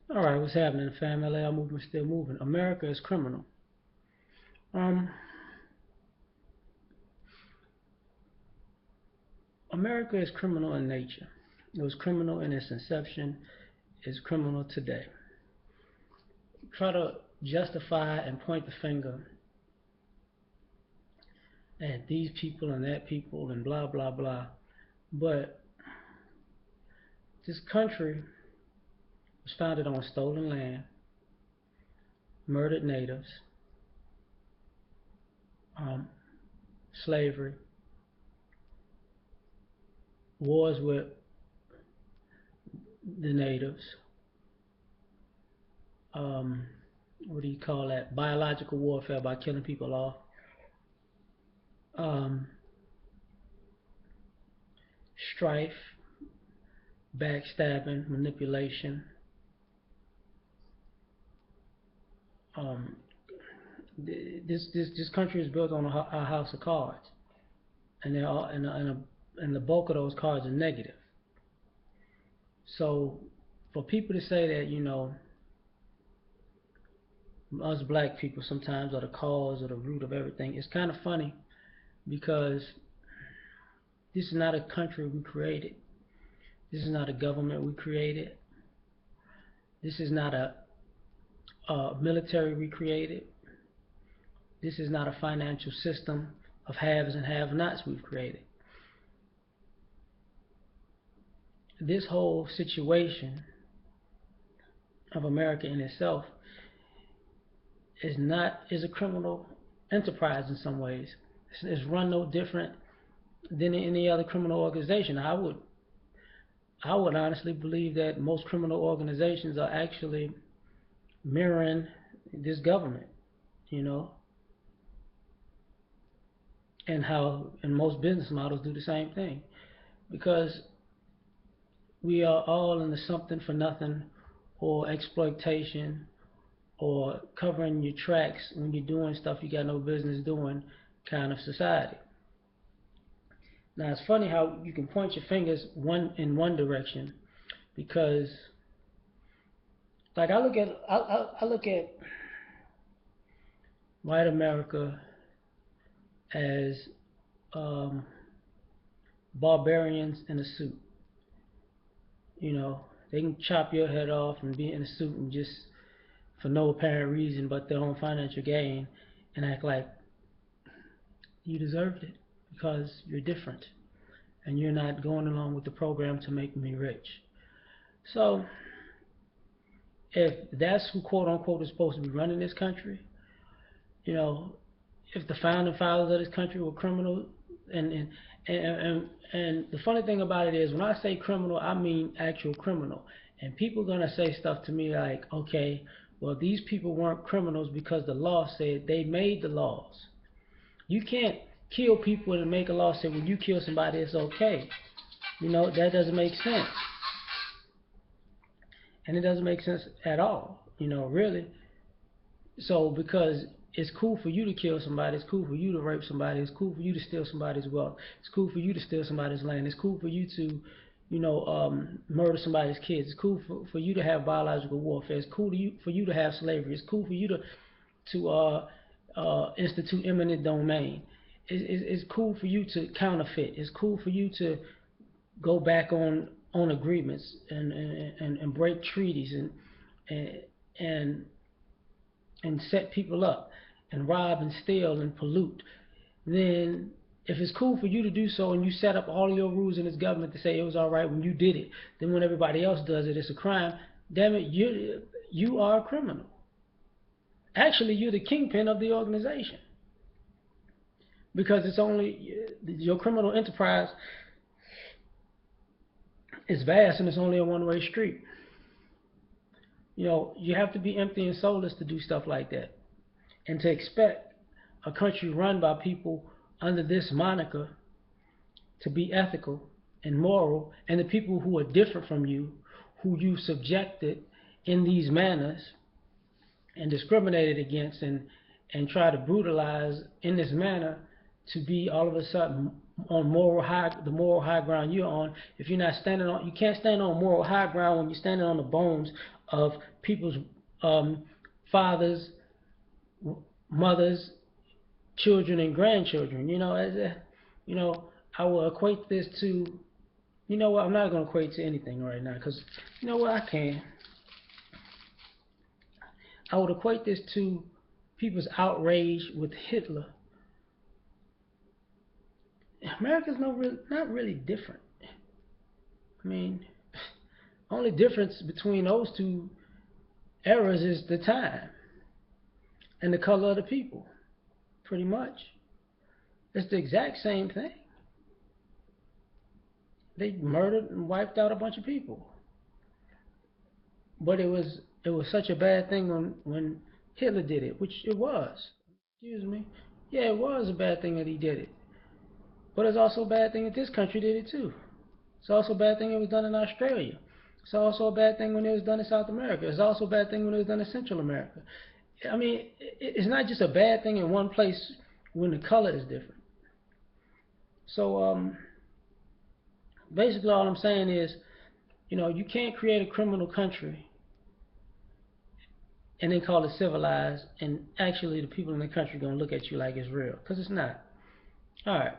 All right, what's happening, fam? L.A.R movement still moving. America is criminal. Um, America is criminal in nature. It was criminal in its inception. It's criminal today. Try to justify and point the finger at these people and that people and blah blah blah. But this country was founded on stolen land, murdered natives, um, slavery, wars with the natives, um, what do you call that? Biological warfare by killing people off, um, strife, backstabbing, manipulation. Um, this country is built on a house of cards, and they're all and the bulk of those cards are negative. So for people to say that us black people sometimes are the cause or the root of everything, it's kind of funny because this is not a country we created. This is not a government we created. This is not a military we created. This is not a financial system of haves and have-nots we've created. This whole situation of America in itself is a criminal enterprise in some ways. It's run no different than any other criminal organization. I would honestly believe that most criminal organizations are actually mirroring this government, you know, and most business models do the same thing because we are all in the something for nothing or exploitation or covering your tracks when you're doing stuff you got no business doing kind of society. Now it's funny how you can point your fingers one direction because like I look at white America as um, barbarians in a suit. You know, they can chop your head off and be in a suit and just for no apparent reason but their own financial gain and act like you deserved it because you're different and you're not going along with the program to make me rich. So if that's who quote unquote is supposed to be running this country, you know, if the founding fathers of this country were criminals, and and and the funny thing about it is when I say criminal, I mean actual criminal. And people are gonna say stuff to me like, okay, well these people weren't criminals because the law said they made the laws. You can't kill people and make a law say when you kill somebody it's okay. That doesn't make sense, and it doesn't make sense at all. Really. So because it's cool for you to kill somebody, it's cool for you to rape somebody, it's cool for you to steal somebody's wealth, it's cool for you to steal somebody's land, it's cool for you to, murder somebody's kids, it's cool for you to have biological warfare, it's cool for you to have slavery, it's cool for you to institute eminent domain. It's cool for you to counterfeit. It's cool for you to go back on agreements and break treaties and and and set people up and rob and steal and pollute, then if it's cool for you to do so and you set up all of your rules in this government to say it was all right when you did it, then when everybody else does it, it's a crime. Damn it, you are a criminal. Actually, you're the kingpin of the organization because it's only your criminal enterprise is vast and it's only a one-way street. You have to be empty and soulless to do stuff like that, and to expect a country run by people under this moniker to be ethical and moral, and the people who are different from you, who you subjected in these manners and discriminated against and try to brutalize in this manner to be all of a sudden on the moral high ground you're on. If you're not standing on, you can't stand on moral high ground when you're standing on the bones of people's um, fathers, mothers, children, and grandchildren. You know, I will equate this to. You know what? I'm not gonna equate to anything right now because you know what? I can. I would equate this to people's outrage with Hitler. America's not really different. I mean, only difference between those two eras is the time and the color of the people. Pretty much, it's the exact same thing. They murdered and wiped out a bunch of people, but it was such a bad thing when Hitler did it, which it was. Excuse me. Yeah, it was a bad thing that he did it, but it's also a bad thing that this country did it too. It's also a bad thing it was done in Australia. It's also a bad thing when it was done in South America. It's also a bad thing when it was done in Central America. I mean, it's not just a bad thing in one place when the color is different. So basically, all I'm saying is, you can't create a criminal country and then call it civilized, and actually the people in the country are gonna look at you like it's real, because it's not. All right.